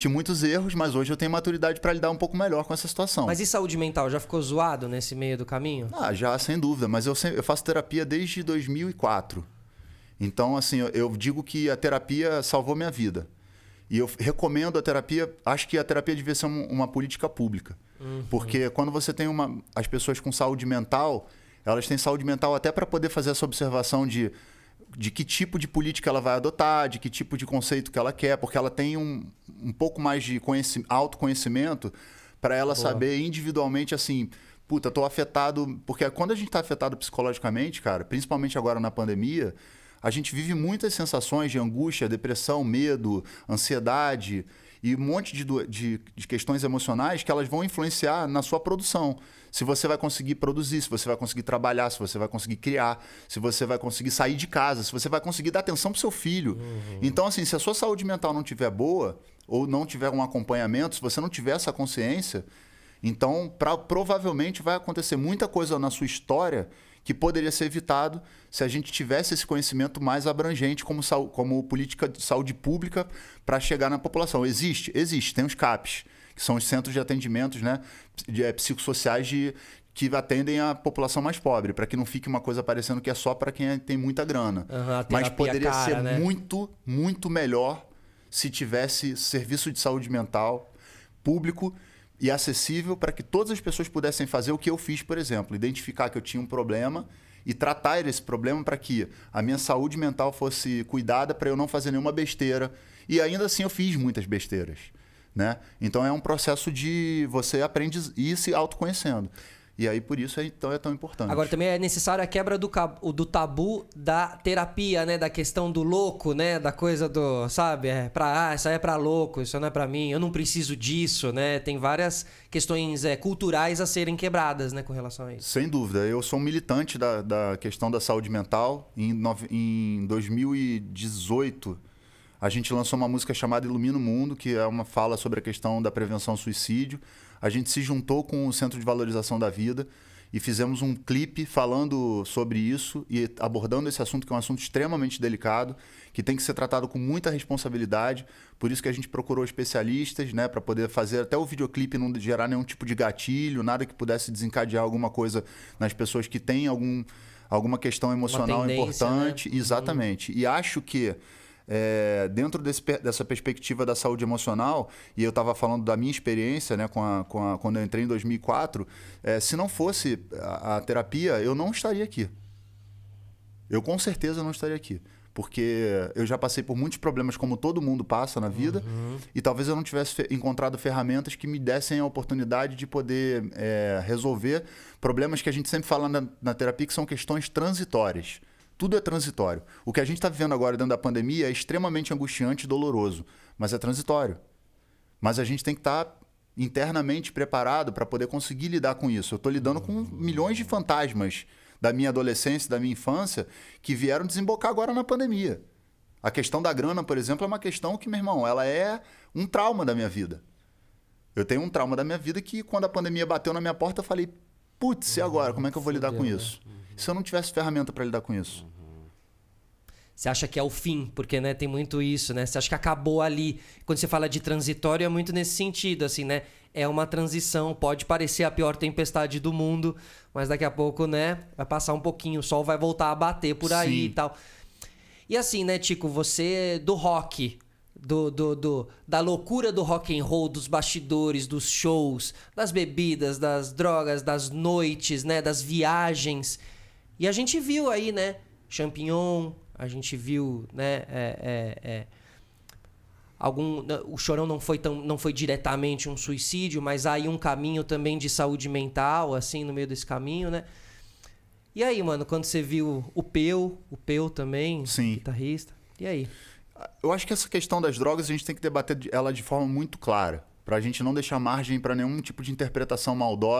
Tive muitos erros, mas hoje eu tenho maturidade para lidar um pouco melhor com essa situação. Mas e saúde mental? Já ficou zoado nesse meio do caminho? Ah, já, sem dúvida. Mas eu faço terapia desde 2004. Então, assim, eu digo que a terapia salvou minha vida. E eu recomendo a terapia. Acho que a terapia devia ser uma política pública. Porque quando você tem as pessoas com saúde mental, elas têm saúde mental até para poder fazer essa observação de que tipo de política ela vai adotar, de que tipo de conceito que ela quer, porque ela tem um pouco mais de autoconhecimento para ela saber individualmente, assim, puta, tô afetado... Porque quando a gente tá afetado psicologicamente, cara, principalmente agora na pandemia, a gente vive muitas sensações de angústia, depressão, medo, ansiedade e um monte de questões emocionais que elas vão influenciar na sua produção. Se você vai conseguir produzir, se você vai conseguir trabalhar, se você vai conseguir criar, se você vai conseguir sair de casa, se você vai conseguir dar atenção pro seu filho. Então, assim, se a sua saúde mental não estiver boa ou não tiver um acompanhamento, se você não tiver essa consciência, então provavelmente vai acontecer muita coisa na sua história que poderia ser evitado se a gente tivesse esse conhecimento mais abrangente como política de saúde pública para chegar na população. Existe? Existe. Tem os CAPs, que são os centros de atendimentos, né, psicossociais que atendem a população mais pobre, para que não fique uma coisa parecendo que é só para quem tem muita grana. Mas poderia ser muito, muito melhor se tivesse serviço de saúde mental público e acessível para que todas as pessoas pudessem fazer o que eu fiz, por exemplo. Identificar que eu tinha um problema e tratar esse problema para que a minha saúde mental fosse cuidada para eu não fazer nenhuma besteira. E ainda assim eu fiz muitas besteiras, né? Então é um processo de você aprende e ir se autoconhecendo. E aí, por isso, então, é tão importante. Agora, também é necessário a quebra do tabu da terapia, né? Da questão do louco, né? Da coisa do, sabe? Isso aí é pra louco, isso não é pra mim, eu não preciso disso, né? Tem várias questões culturais a serem quebradas, né? Com relação a isso. Sem dúvida. Eu sou um militante da questão da saúde mental. Em 2018, a gente lançou uma música chamada Ilumina o Mundo, que é uma fala sobre a questão da prevenção ao suicídio. A gente se juntou com o Centro de Valorização da Vida e fizemos um clipe falando sobre isso e abordando esse assunto, que é um assunto extremamente delicado, que tem que ser tratado com muita responsabilidade. Por isso que a gente procurou especialistas, né, para poder fazer até o videoclipe não gerar nenhum tipo de gatilho, nada que pudesse desencadear alguma coisa nas pessoas que têm alguma questão emocional importante. Né? Exatamente. E acho que dentro dessa perspectiva da saúde emocional, e eu estava falando da minha experiência, né, quando eu entrei em 2004, se não fosse a terapia, eu não estaria aqui. Eu com certeza não estaria aqui. Porque eu já passei por muitos problemas como todo mundo passa na vida, e talvez eu não tivesse encontrado ferramentas que me dessem a oportunidade de poder resolver problemas que a gente sempre fala na terapia, que são questões transitórias. Tudo é transitório. O que a gente está vivendo agora dentro da pandemia é extremamente angustiante e doloroso, mas é transitório. Mas a gente tem que estar internamente preparado para poder conseguir lidar com isso. Eu estou lidando com milhões de fantasmas da minha adolescência, da minha infância, que vieram desembocar agora na pandemia. A questão da grana, por exemplo, é uma questão que, meu irmão, ela é um trauma da minha vida. Eu tenho um trauma da minha vida que, quando a pandemia bateu na minha porta, eu falei, putz, e agora? Como é que eu vou lidar com isso? Se eu não tivesse ferramenta para lidar com isso. Você acha que é o fim? Porque, né, tem muito isso, né? Você acha que acabou ali? Quando você fala de transitório, é muito nesse sentido, assim, né? É uma transição, pode parecer a pior tempestade do mundo, mas daqui a pouco, né, vai passar um pouquinho, o sol vai voltar a bater por aí e tal. E assim, né, Tico, você do rock, da loucura do rock and roll, dos bastidores, dos shows, das bebidas, das drogas, das noites, né, das viagens. E a gente viu aí, né, Champignon, a gente viu, né, o Chorão não foi diretamente um suicídio, mas há aí um caminho também de saúde mental, assim, no meio desse caminho, né? E aí, mano, quando você viu o Peu também, guitarrista, e aí? Eu acho que essa questão das drogas a gente tem que debater ela de forma muito clara, pra gente não deixar margem para nenhum tipo de interpretação maldosa.